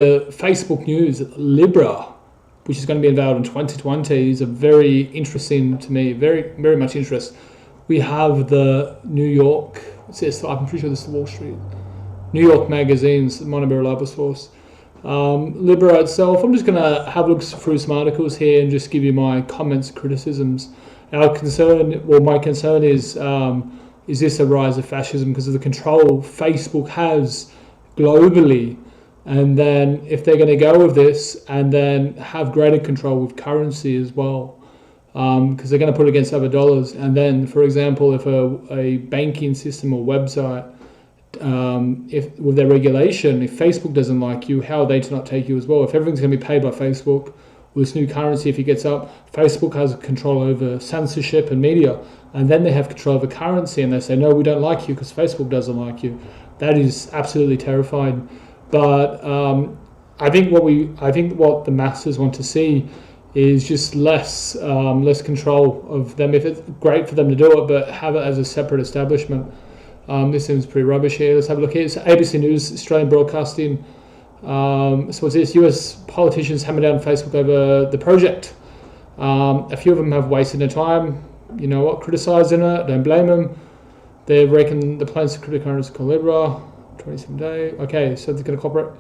Facebook news, Libra, which is going to be unveiled in 2020, is a very interesting to me, very, very much interest. We have the New York, I'm pretty sure this is the Wall Street, New York magazine's, might not be a reliable source. Libra itself, I'm just going to have a look through some articles here and just give you my comments, criticisms. My concern is this a rise of fascism because of the control Facebook has globally? And then if they're going to go with this and then have greater control with currency as well, because they're going to put it against other dollars. And then, for example, if a banking system or website, if with their regulation, if Facebook doesn't like you, how are they to not take you as well? If everything's going to be paid by Facebook with this new currency, if it gets up, Facebook has control over censorship and media, and then they have control over currency, and they say, no, we don't like you because Facebook doesn't like you. That is absolutely terrifying. But I think what the masses want to see is just less control of them. If it's great for them to do it, but have it as a separate establishment. This seems pretty rubbish here. Let's have a look here. It's ABC News, Australian Broadcasting. So what's this? US politicians hammer down Facebook over the project. A few of them have wasted their time. You know what? Criticising it. Don't blame them. They reckon the plans to cryptocurrency called Libra. 27 day. Okay, so they're going to cooperate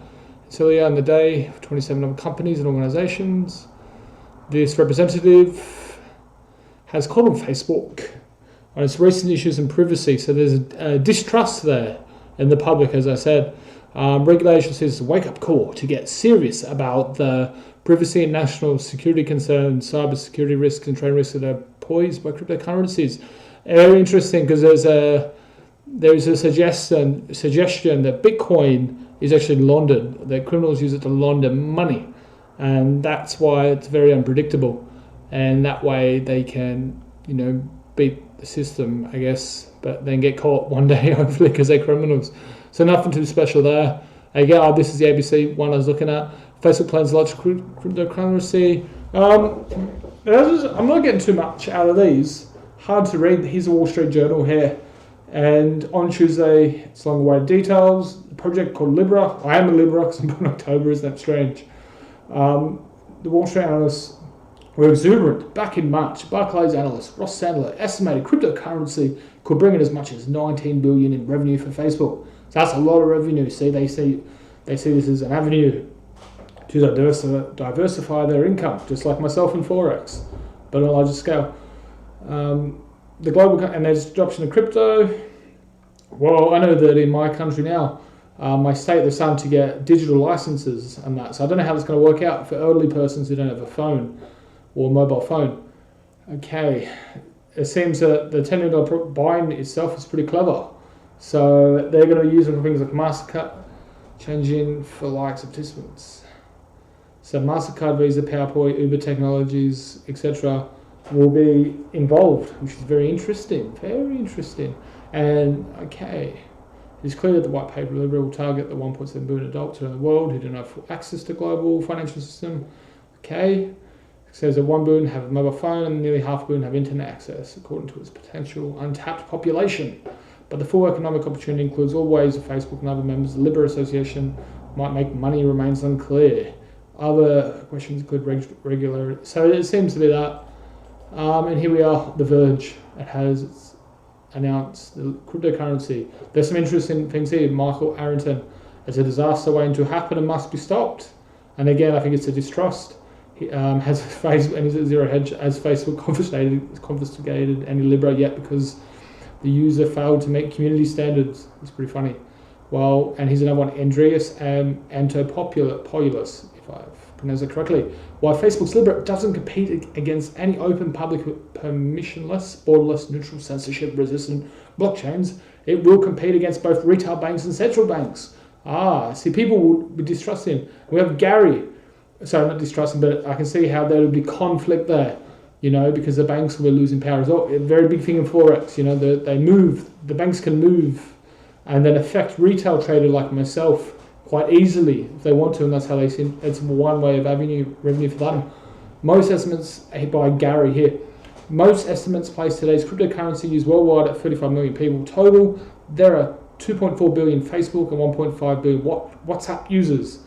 Cilia in the day for 27 other companies and organizations. This representative has called on Facebook on its recent issues and privacy. So there's a distrust there in the public, as I said. Regulation says a wake-up call to get serious about the privacy and national security concerns, cyber security risks and trade risks that are poised by cryptocurrencies. Very interesting because there is a suggestion that Bitcoin is actually laundered, that criminals use it to launder money, and that's why it's very unpredictable, and that way they can, beat the system, I guess, but then get caught one day, hopefully, because they're criminals. So nothing too special there. Again, this is the ABC one I was looking at. Facebook plans to launch cryptocurrency. I'm not getting too much out of these. Hard to read. Here's a Wall Street Journal here. And on Tuesday, it's long-awaited details. The project called Libra. I am a Libra because I'm born in October. Isn't that strange? The Wall Street analysts were exuberant back in March. Barclays analyst Ross Sandler estimated cryptocurrency could bring in as much as $19 billion in revenue for Facebook. So that's a lot of revenue. See, they see this as an avenue to diversify their income, just like myself in Forex, but on a larger scale. The global, and there's adoption of crypto. Well, I know that in my country now, my state, they're starting to get digital licenses and that. So I don't know how that's going to work out for elderly persons who don't have a phone or a mobile phone. Okay, it seems that the $10 million bind itself is pretty clever. So they're going to use it for things like MasterCard, changing for likes of participants. So MasterCard, Visa, PowerPoint, Uber Technologies, etc. will be involved, which is very interesting, And okay, it's clear that the white paper Libra will target the 1.7 billion adults around the world who don't have full access to global financial system. Okay, it says that 1 billion have a mobile phone and nearly 500 million have internet access, according to its potential untapped population. But the full economic opportunity includes all ways of Facebook and other members of the Libra Association might make money remains unclear. Other questions include regular. So it seems to be that. And here we are, The Verge. It has announced the cryptocurrency. There's some interesting things here. Michael Arrington, it's a disaster waiting to happen and must be stopped. And again, I think it's a distrust. Has Facebook, and he's at Zero Hedge, has Facebook confiscated any Libra yet because the user failed to meet community standards? It's pretty funny. Well, and here's another one, Andreas Antopoulos, if I've pronounced it correctly. While Facebook's Libra doesn't compete against any open, public, permissionless, borderless, neutral, censorship-resistant blockchains, it will compete against both retail banks and central banks. See, people will be distrusting. We have Gary. Sorry, not distrusting, but I can see how there will be conflict there, because the banks will be losing power as well. A very big thing in Forex, they move, the banks can move and then affect retail trader like myself quite easily if they want to, and that's how they see it's one way of revenue for them. Most estimates by Gary here. Most estimates place today's cryptocurrency used worldwide at 35 million people total. There are 2.4 billion Facebook and 1.5 billion WhatsApp users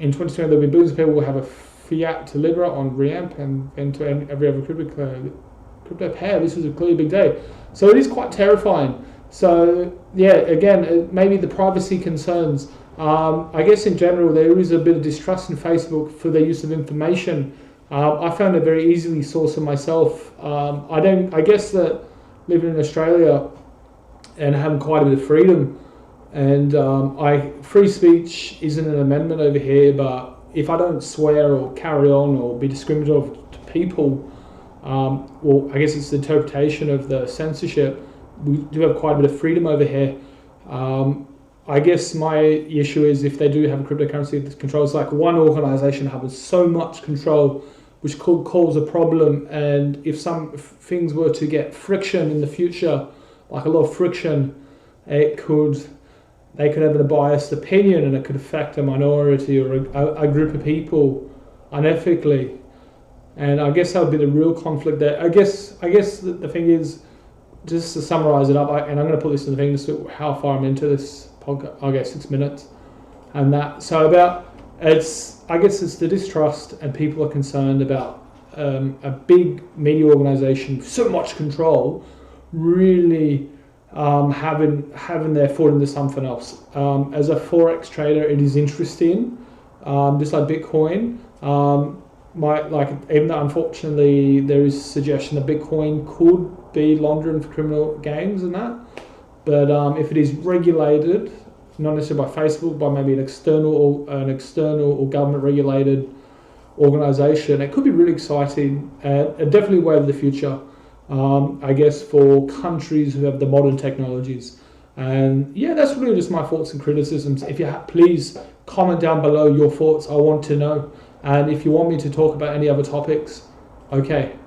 in 2020 there'll be billions of people who will have a fiat to libra on reamp and to every other crypto pair. This is a clearly big day. So it is quite terrifying. So yeah, again, maybe the privacy concerns. I guess in general there is a bit of distrust in Facebook for their use of information. I found it very easily sourced myself. I guess that living in Australia and having quite a bit of freedom, and free speech isn't an amendment over here, but if I don't swear or carry on or be discriminative to people, well, I guess it's the interpretation of the censorship. We do have quite a bit of freedom over here. I guess my issue is if they do have a cryptocurrency that controls, like one organization having so much control, which could cause a problem. And if some things were to get friction in the future, like a lot of friction, they could have a biased opinion and it could affect a minority or a group of people unethically. And I guess that would be the real conflict there. I guess the thing is, just to summarize it up, and I'm going to put this in the thing, just how far I'm into this podcast, I guess 6 minutes, and that. So I guess it's the distrust, and people are concerned about a big media organization with so much control really having their foot into something else. As a forex trader, it is interesting, just like Bitcoin. Even though unfortunately there is suggestion that Bitcoin could be laundering for criminal gains and that, but if it is regulated, not necessarily by Facebook, by maybe an external or government regulated organization, it could be really exciting and definitely a way of the future. I guess for countries who have the modern technologies. And yeah, that's really just my thoughts and criticisms. If you please comment down below your thoughts. I want to know. And if you want me to talk about any other topics, okay.